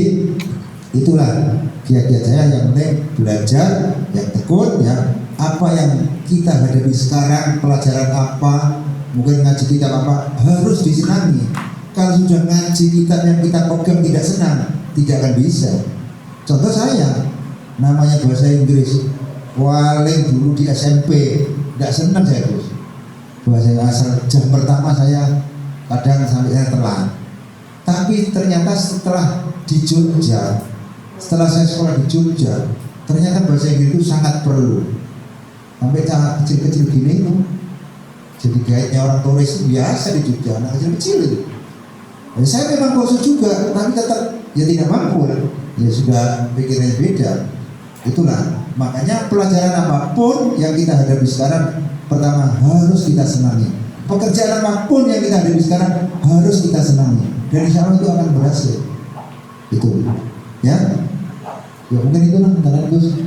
itulah kiat-kiat saya yang penting belajar, yang tekun ya. Apa yang kita hadapi sekarang, pelajaran apa, mungkin ngaji kitab apa harus disenangi. Kalau sudah ngaji kitab yang kita pegang tidak senang, tidak akan bisa. Contoh saya, namanya bahasa Inggris, paling dulu di SMP tidak senang saya terus. Bahasa asal jam pertama saya kadang sampai saya telat. Tapi ternyata setelah di Jogja, setelah saya sekolah di Jogja, ternyata bahasa Inggris itu sangat perlu. Sampai anak kecil-kecil gini itu, jadi guide-nya orang turis biasa di Jogja, anak kecil-kecil itu. Ya, saya memang kursus juga, tapi tetap ya tidak mampu. Ya sudah pikirnya beda. Itulah makanya pelajaran apapun yang kita hadapi sekarang, pertama harus kita senangi. Pekerjaan apapun yang kita hadapi sekarang harus kita senangi. Dan insya Allah itu akan berhasil. Itu, ya. Ya mungkin itulah antara Gus.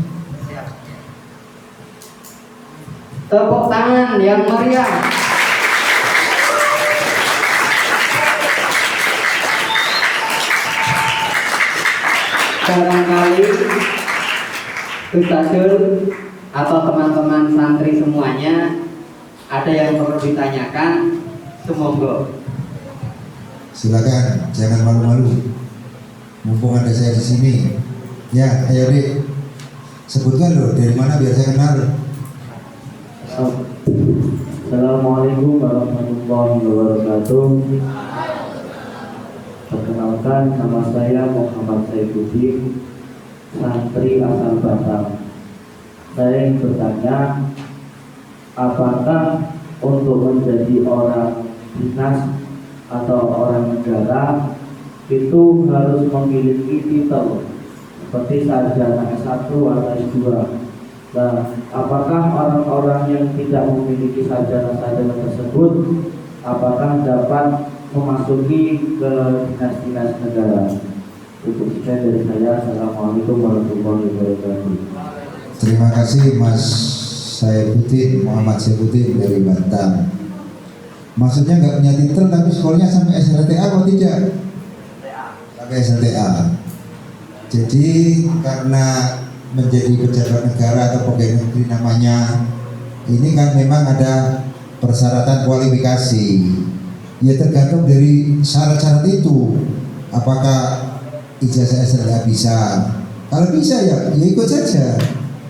Tepuk tangan yang meriah. Barangkali Ustadzul atau teman-teman santri semuanya ada yang perlu ditanyakan, semoga. Silakan, jangan malu-malu. Mumpung ada saya di sini. Ya, ayo Rik. Sebutkan loh dari mana biar saya kenal. Assalamualaikum warahmatullahi wabarakatuh. Perkenalkan, nama saya Muhammad Saifuddin, santri asal Batam. Saya ingin bertanya, apakah untuk menjadi orang dinas atau orang negara itu harus memiliki titel seperti sarjana S1 atau S2? Nah, apakah orang-orang yang tidak memiliki sarjana-sarjana tersebut apakah dapat memasuki ke dinas-dinas negara? Itu sekian dari saya. Assalamualaikum warahmatullahi wabarakatuh. Terima kasih Mas Saifuddin, Muhammad Saifuddin dari Batam. Maksudnya nggak punya titel tapi sekolahnya sampai SLTA atau tidak? Sampai SLTA. Jadi karena menjadi pejabat negara atau pegawai negeri namanya ini kan memang ada persyaratan kualifikasi, ya tergantung dari syarat-syarat itu. Apakah ijazah SLTA bisa? Kalau bisa ya ikut saja.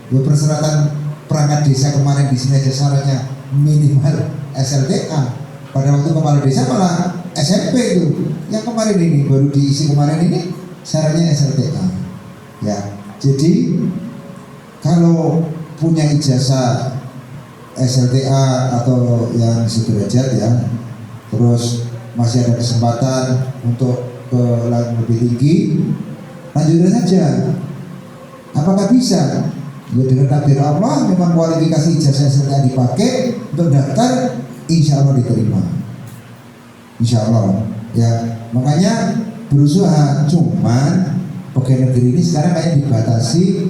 Ya persyaratan perangkat desa kemarin di sini aja syaratnya minimal SLTA. Pada waktu kepala desa malah SMP itu. Yang kemarin ini baru diisi kemarin ini syaratnya SLTA. Ya, jadi kalau punya ijazah SLTA atau yang sederajat ya, terus masih ada kesempatan untuk ke level lebih tinggi, lanjutkan saja. Apakah bisa? Ya dengan takdir Allah, memang kualifikasi ijazah SLTA dipakai untuk daftar, insya Allah diterima. Insya Allah. Ya, makanya berusaha. Cuman pegawai negeri ini sekarang kayak dibatasi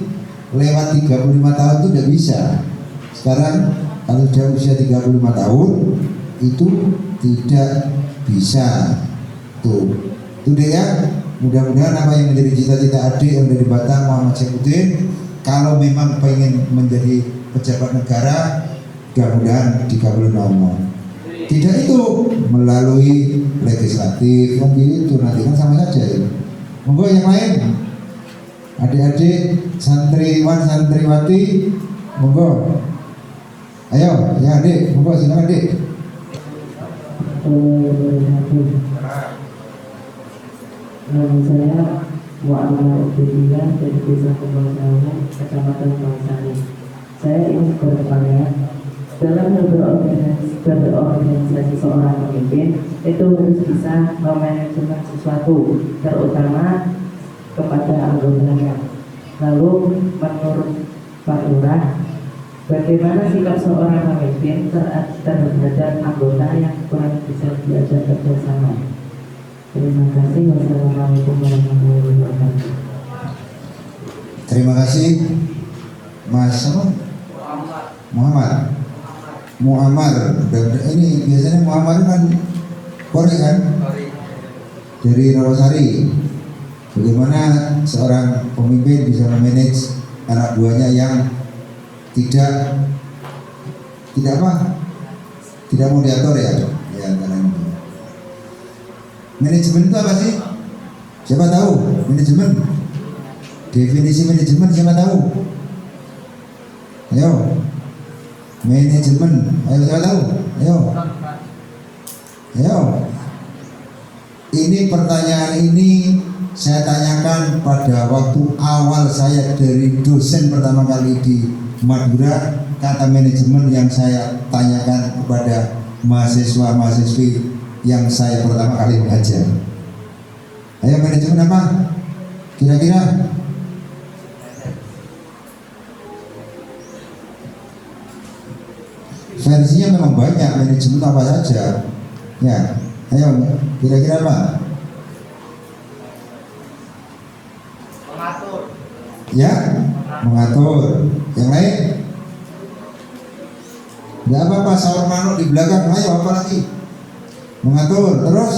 lewat 35 tahun itu tidak bisa. Sekarang kalau sudah usia 35 tahun itu tidak bisa. Tuh, itu deh ya. Mudah-mudahan apa yang menjadi cita-cita adik yang dari Batam, Muhammad Syaifuddin, kalau memang pengen menjadi pejabat negara, mudah-mudahan dikabulkan Allah. Tidak itu melalui legislatif kan gitu, nanti kan sama saja ya. Monggo yang lain, adik-adik santriwan santriwati, monggo. Ayo, ya adik, monggo silakan adik. Nama saya Muhammad Ubaidillah dari Desa Kembang Tahu, Kecamatan Bangsari. Saya ingin bertanya, dalam berorganisasi seorang pemimpin itu harus bisa memanajemen sesuatu, terutama kepada anggotanya. Lalu menurut Pak Lurah, bagaimana sikap seorang pemimpin terhadap anggota yang kurang bisa diajak kerjasama? Terima kasih. Wassalamualaikum warahmatullahi wabarakatuh. Terima kasih, Mas Muhammad. Dan ini biasanya Muhammad kan Kori kan? Dari Rawasari. Bagaimana seorang pemimpin bisa memanage anak buahnya yang tidak apa? Tidak mau diatur ya? Ya, karena ini. Manajemen itu apa sih? Siapa tahu? Manajemen. Definisi manajemen siapa tahu? Ayo. Manajemen. Ayo siapa tahu? Ayo. Ayo. Ini pertanyaan ini saya tanyakan pada waktu awal saya dari dosen pertama kali di Madura. Kata manajemen yang saya tanyakan kepada mahasiswa-mahasiswi yang saya pertama kali belajar. Ayo, manajemen apa? Kira-kira? Versinya memang banyak, manajemen apa saja. Ya, ayo, kira-kira apa? Mengatur. Ya, mengatur. Yang lain? Tidak apa-apa, sahur manuk di belakang. Ayo, apa lagi? Mengatur. Terus?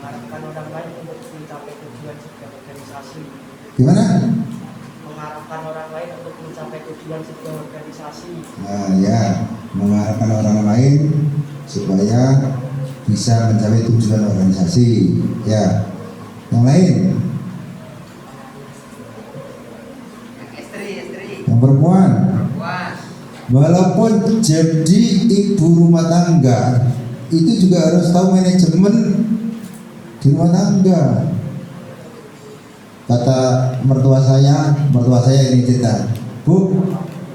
Mengarahkan orang lain untuk mencapai tujuan sebuah organisasi. Gimana? Mengarahkan orang lain untuk mencapai tujuan sebuah organisasi. Nah, ya, mengarahkan orang lain supaya bisa mencapai tujuan organisasi. Ya, yang lain? Istri. Yang perempuan? Wah. Walaupun jadi ibu rumah tangga, itu juga harus tahu manajemen di rumah tangga. Kata mertua saya ini cerita, Bu,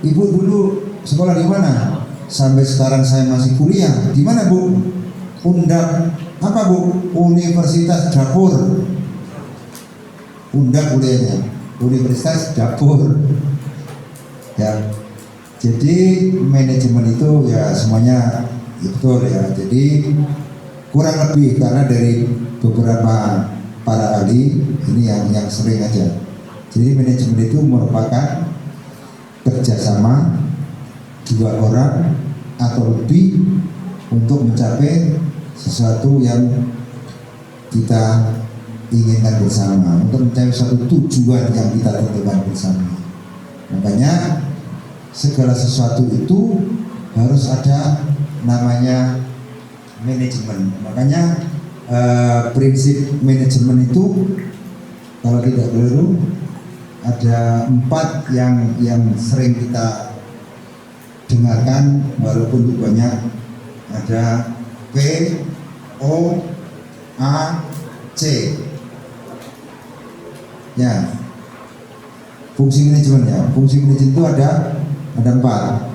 ibu dulu sekolah di mana? Sampai sekarang saya masih kuliah. Di mana, Bu? Undak apa, Bu? Universitas Dapur. Undak kuliahnya, Universitas Dapur. Ya, jadi manajemen itu ya semuanya ya betul ya. Jadi kurang lebih karena dari beberapa para ahli ini yang sering aja. Jadi manajemen itu merupakan kerjasama dua orang atau lebih untuk mencapai sesuatu yang kita inginkan bersama, untuk mencapai suatu tujuan yang kita tentukan bersama. Makanya segala sesuatu itu harus ada namanya manajemen. Makanya prinsip manajemen itu kalau tidak keliru ada 4 yang sering kita dengarkan walaupun itu banyak. Ada P, O, A, C. Ya, fungsi manajemen ya. Fungsi manajemen itu ada 4.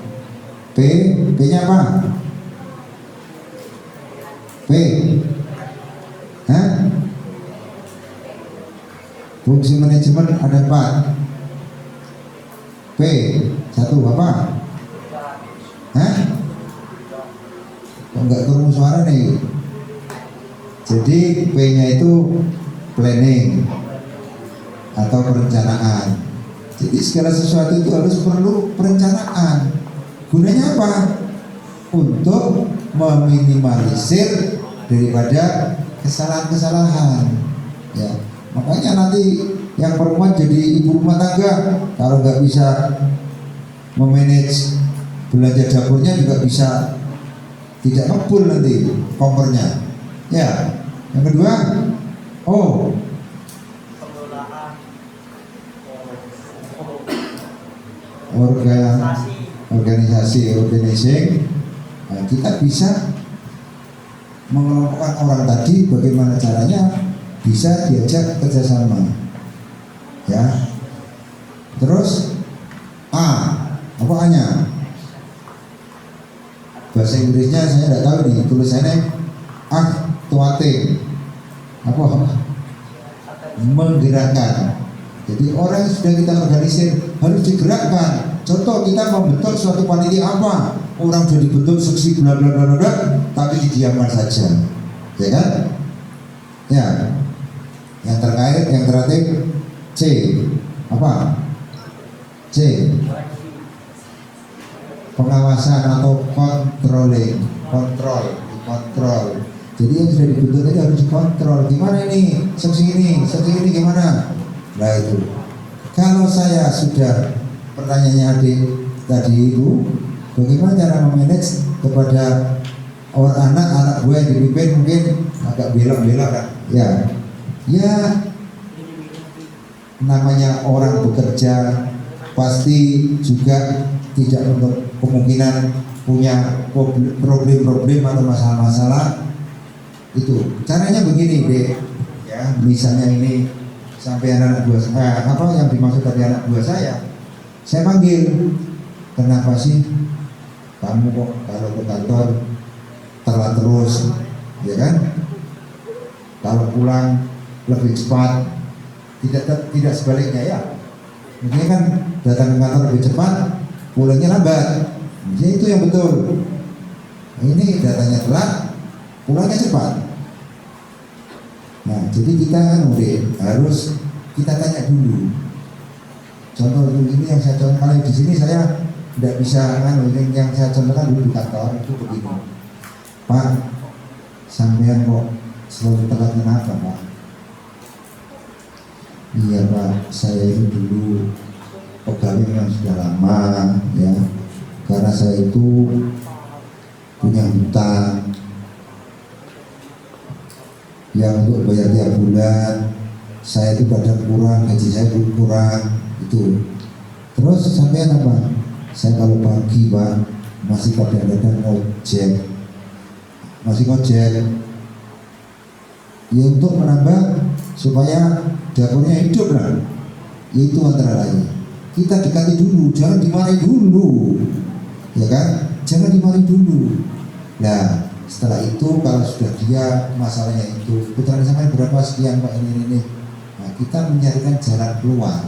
P-nya apa? P. Hah? Fungsi manajemen ada 4. P, 1 apa? Hah? Kok enggak turun suara nih? Jadi P-nya itu planning atau perencanaan. Jadi segala sesuatu itu harus perlu perencanaan. Gunanya apa? Untuk meminimalisir daripada kesalahan-kesalahan. Ya, makanya nanti yang perempuan jadi ibu rumah tangga kalau nggak bisa memanage belanja dapurnya juga bisa tidak ngebul nanti kompornya. Ya, yang kedua, pengelolaan organisasi. Nah, kita bisa mengelompokkan orang tadi bagaimana caranya bisa diajak kerjasama. Ya, terus A, apa A-nya? Bahasa Inggrisnya saya tidak tahu nih, tulisannya aktuating, apa? Menggerakkan. Jadi orang yang sudah kita organisir harus digerakkan. Contoh kita membentuk suatu panitia apa? Orang sudah dibentuk seksi bla bla bla bla, tapi didiamkan saja, ya kan? Ya. Yang terakhir C, apa? C, pengawasan atau kontrol. Jadi yang sudah dibentuk tadi harus dikontrol. Gimana ini? Seksi ini gimana? Nah itu. Kalau saya sudah, pertanyaannya adik tadi itu, bagaimana cara memanage kepada anak gue yang dipimpin mungkin agak belok-belok kan? Ya, namanya orang bekerja pasti juga tidak untuk kemungkinan punya problem-problem atau masalah-masalah. Itu caranya begini deh, ya misalnya ini sampai anak buah apa yang dimaksud tadi anak buah saya panggil, kenapa sih kamu kok kalau ke kantor telat terus, ya kan? Kalau pulang lebih cepat, tidak sebaliknya ya. Mungkin kan datang ke kantor lebih cepat, pulangnya lambat. Jadi itu yang betul. Ini datanya telat, pulangnya cepat. Nah, jadi kita harus kita tanya dulu. Contoh ini yang saya contohkan, kalau di sini saya tidak bisa yang saya contohkan dulu di kantor itu begini. Pak, sampean kok selalu telat, kenapa Pak? Iya Pak, saya itu dulu pegawai yang sudah lama ya, karena saya itu punya hutang yang untuk bayar tiap bulan, saya itu pada kurang, gaji saya kurang itu. Terus sampean apa? Saya kalau pagi Pak masih kadang-kadang masih ngojek ya untuk menambah supaya dapurnya hidup lah. Itu antara lain. Kita dekati dulu, jangan dimarahi dulu, ya kan? Jangan dimarahi dulu. Nah, setelah itu kalau sudah dia masalahnya itu putaran sampai berapa sekian Pak ini. Nah, kita mencarikan jalan keluar.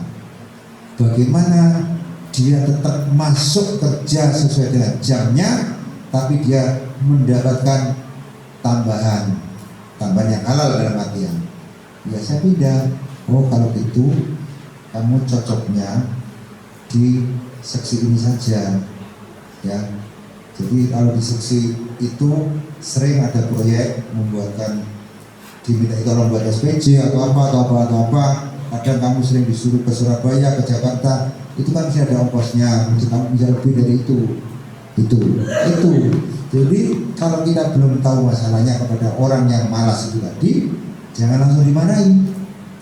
Bagaimana dia tetap masuk kerja sesuai dengan jamnya, tapi dia mendapatkan tambahan yang halal dalam artian. Ya saya pindah. Oh kalau gitu kamu cocoknya di seksi ini saja, ya. Jadi kalau di seksi itu sering ada proyek membuatkan diminta tolong buat SPJ atau apa. Kadang kamu sering disuruh ke Surabaya, ke Jakarta, itu kan masih ada ongkosnya, mungkin kamu bisa lebih dari itu. Jadi kalau kita belum tahu masalahnya kepada orang yang malas itu tadi, jangan langsung dimarahi.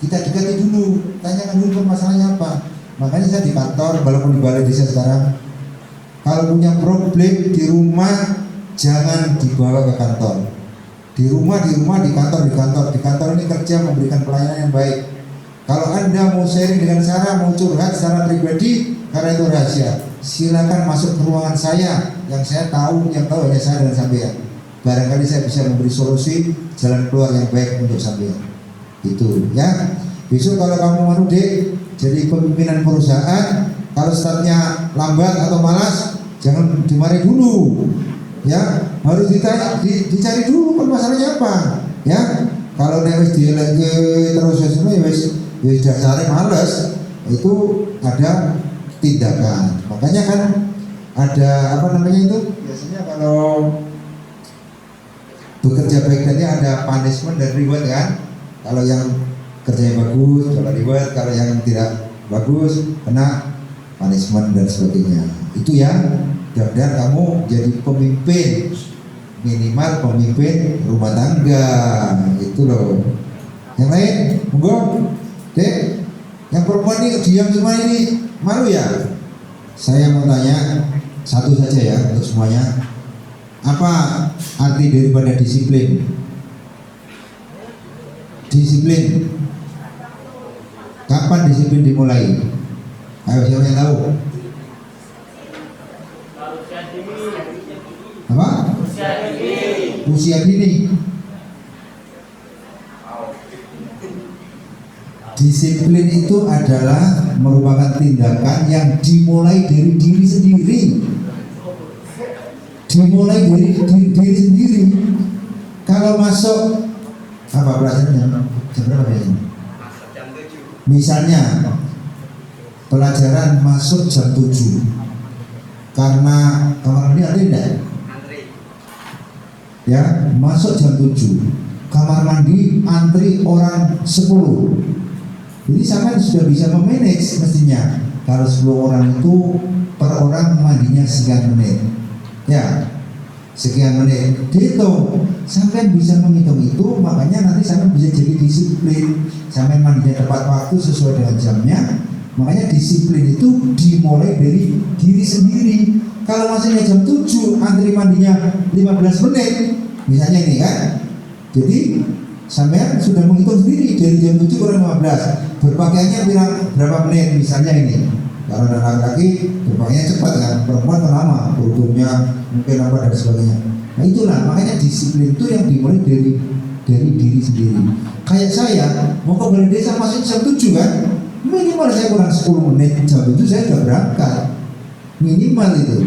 Kita dekati dulu, tanyakan dulu masalahnya apa. Makanya saya di kantor, walaupun di balai desa sekarang, kalau punya problem di rumah jangan dibawa ke kantor. Di rumah, di kantor ini kerja memberikan pelayanan yang baik. Kalau Anda mau sharing dengan Sarah, mau curhat secara pribadi, karena itu rahasia, silakan masuk ke ruangan saya. Yang saya tahu, hanya saya dan sampean. Barangkali saya bisa memberi solusi jalan keluar yang baik untuk sampean. Itu ya. Besok kalau kamu mau dek jadi pemimpinan perusahaan, kalau startnya lambat atau malas, jangan dimarahi dulu. Ya, harus dicari dulu masalahnya apa. Ya, kalau wis dilege terus wis dasare males, itu ada tindakan. Makanya kan ada itu biasanya kalau bekerja baik tadi ada punishment dan reward kan. Kalau yang kerjanya bagus dapat reward, kalau yang tidak bagus kena punishment dan sebagainya. Itu ya. Mudah-mudahan kamu jadi pemimpin, minimal pemimpin rumah tangga, itu loh. Yang lain, monggo, dek. Yang perempuan ini diam semua ini, malu ya? Saya mau tanya satu saja ya untuk semuanya. Apa arti daripada disiplin? Disiplin. Kapan disiplin dimulai? Ayo siapa yang tahu? Apa? Usia dini. Disiplin itu adalah merupakan tindakan yang dimulai dari diri sendiri. Dimulai dari diri sendiri. Kalau masuk apa pelajarannya? Jam berapa biasanya? Misalnya pelajaran masuk jam 7 karena kamar mandi ada tidak? Ya, masuk jam 7 kamar mandi antri orang 10. Jadi sampai sudah bisa memanage mestinya. Kalau 10 orang itu per orang mandinya sekian menit. Ya, sekian menit. Dihitung, sampai bisa menghitung itu, makanya nanti sampai bisa jadi disiplin. Sampai mandinya tepat waktu sesuai dengan jamnya. Makanya disiplin itu dimulai dari diri sendiri. Kalau masihnya jam 7, antri mandinya 15 menit, misalnya ini kan. Jadi sampean sudah menghitung sendiri dari jam 7 kurang 15. Berpakaiannya berapa menit, misalnya ini. Kalau ada laki-laki berpakaiannya cepat kan, perempuan kan lama, berhukumnya mungkin apa dan sebagainya. Nah itulah makanya disiplin itu yang dimulai dari diri sendiri. Kayak saya mau ke balai desa masuk jam 7 kan, minimal saya kurang 10 menit jam 7 saya sudah berangkat. Minimal itu.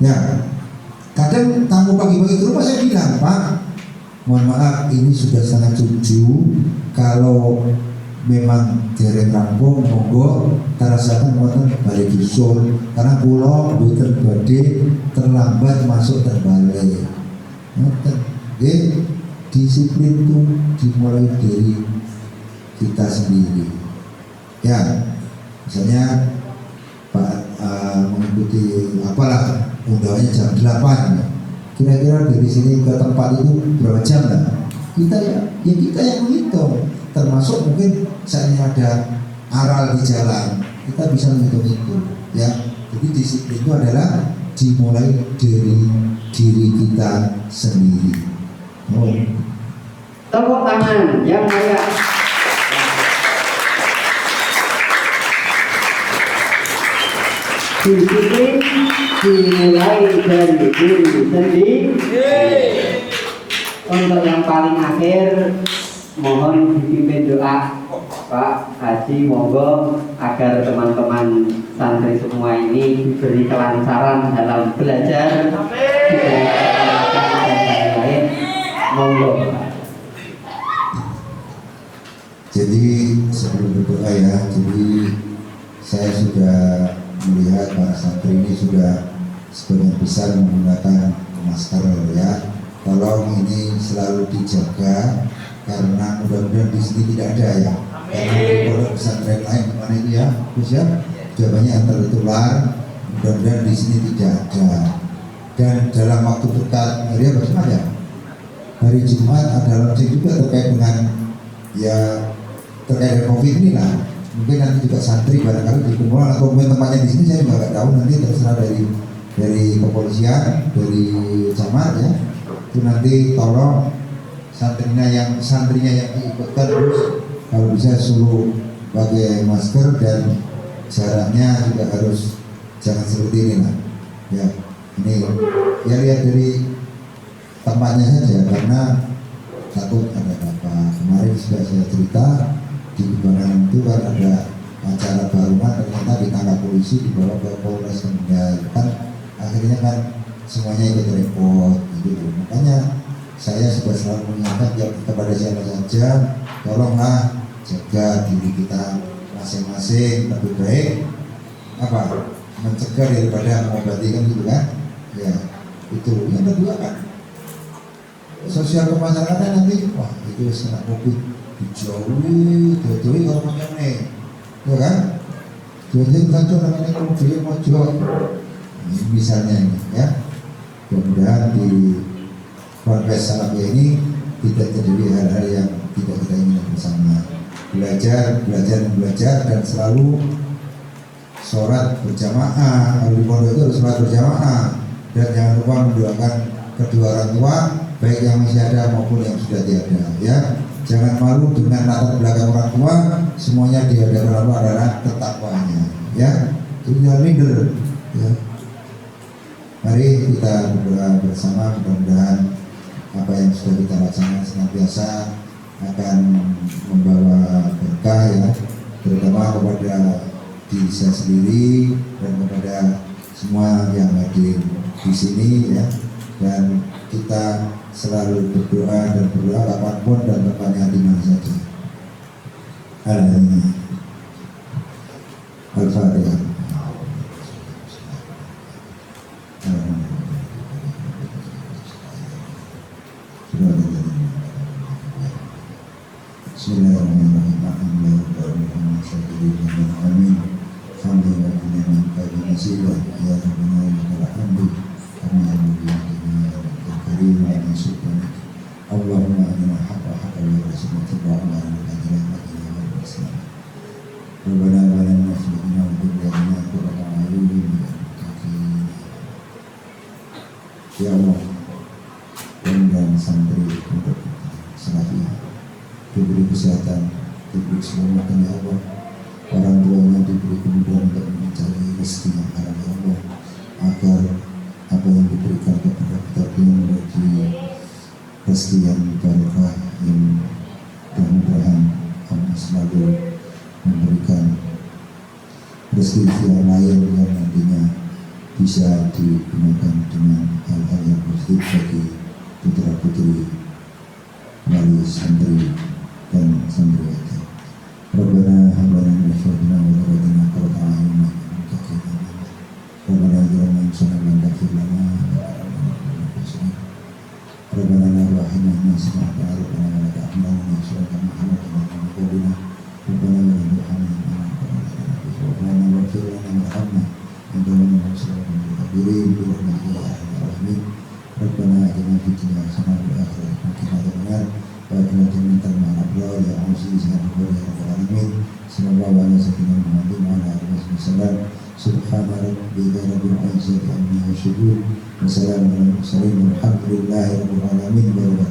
Ya, kadang tamu pagi-pagi ke rumah saya bilang, Pak, mohon maaf ini sudah setengah 7. Kalau memang dereng rampung, monggo terasakan wonten balik dusun. Karena pulau boten badhe terlambat masuk terbalai. Ngoten. Disiplin itu dimulai dari kita sendiri. Ya, misalnya Pak mengikuti apalah undangannya jam 8. Kira-kira dari sini ke tempat itu berapa jam lah? Kita yang menghitung. Termasuk mungkin saatnya ada aral di jalan, kita bisa menghitung itu. Ya, jadi disiplin itu adalah dimulai dari diri kita sendiri. Oh. Tepuk tangan yang meriah. Disiplin dimulai dari diri sendiri. Untuk yang paling akhir, mohon dipimpin doa Pak Haji, monggo agar teman-teman santri semua ini diberi kelancaran dalam belajar, diberi kelancaran dan lain-lain. Monggo. Jadi sebelum berdoa ya, jadi saya sudah melihat para santri ini sudah sebagian besar menggunakan masker ya. tolong ini selalu dijaga karena mudah-mudahan di sini tidak ada ya. Karena di pondok pesantren lain kemana itu ya, Gus ya, sudah banyak yang tertular. Mudah-mudahan di sini tidak ada. Dan dalam waktu dekat, hari apa Jumat ya? Hari Jumat ada launching juga terkait dengan ya terkait dengan COVID ini lah. Mungkin nanti juga santri barangkali dikumpulkan atau mungkin tempatnya di sini saya juga nggak tahu, nanti terserah dari kepolisian, dari camat ya. Itu nanti tolong santrinya yang diikutkan terus kalau bisa suruh pakai masker dan jaraknya juga harus jangan seperti ini lah ya. Ini ya lihat dari tempatnya saja karena takut ada apa. Kemarin sudah saya cerita di Kubangan itu kan ada acara baruman, ternyata ditangkap polisi dibawa ke Polres Kendal, kan akhirnya kan semuanya ikut repot gitu. Makanya saya sudah selalu mengingatkan ya, kepada siapa saja, tolonglah jaga diri kita masing-masing, lebih baik apa mencegah daripada mengobati kan gitu kan ya. Itu yang kedua kan sosial kemasyarakatan nanti, wah itu kena COVID dijauhi kalau pakai ya kan, jadi kacau namanya kalau beli mojo ini misalnya ini ya. Mudah-mudahan di Ponpes Salafiyah ini tidak terjadi hal-hal yang tidak kita inginkan bersama. Belajar dan selalu sholat berjamaah. Kalau di pondok itu harus sholat berjamaah dan jangan lupa mendoakan kedua orang tua baik yang masih ada maupun yang sudah tiada ya. Jangan malu dengan latar belakang orang tua, semuanya di hadapan Allah adalah ketakwanya ya. Itu yang leader ya. Mari kita berdoa bersama, mudah-mudahan apa yang sudah kita laksanakan senantiasa akan membawa berkah ya, terutama kepada diri saya sendiri dan kepada semua yang hadir di sini ya. Dan kita selalu berdoa kapanpun dan tempatnya di mana saja. Al-Fatihah. Allahumma inna haqqa haqqa wa rasulullah wa Rabbana wa lana nafsina wa dhurriyyatina qurrata a'yunin ya Allah, dan santri untuk Salafiyah diberi kesehatan, diberi keselamatan ya Allah, orang tuanya diberi kemudahan untuk mencari rezeki yang halal ya Allah, agar apa yang diberikan kepada kita menjadi rezeki yang barokah, yang mudah-mudahan Allah selalu memberikan rezeki yang lain yang nantinya bisa digunakan dengan hal-hal yang positif bagi putra-putri wali santri dan santriwati. Rabbana hab lana min ladunka rahmatan qurrata a'yunin Rabbana ij'alna muslimin taghfir lana Rabbana la rahimna nasma ta'arufna wa la ta'amna suraka Muhammad wa qulina Rabbana la yuhamna Rabbana wa ghfir lana warhamna Rabbana wa sallallahu alaihi wa sallam Rabbana atina fid dunya hasanah wa fil akhirati hasanah wa qina adzabannar wa atina ya aziz ya ghafur ya rabbal alamin sallallahu alaihi wa sallam subhana rabbika rabbil izzati amma yasifun wa salamun alal mursalin walhamdulillahi rabbil alamin. Wa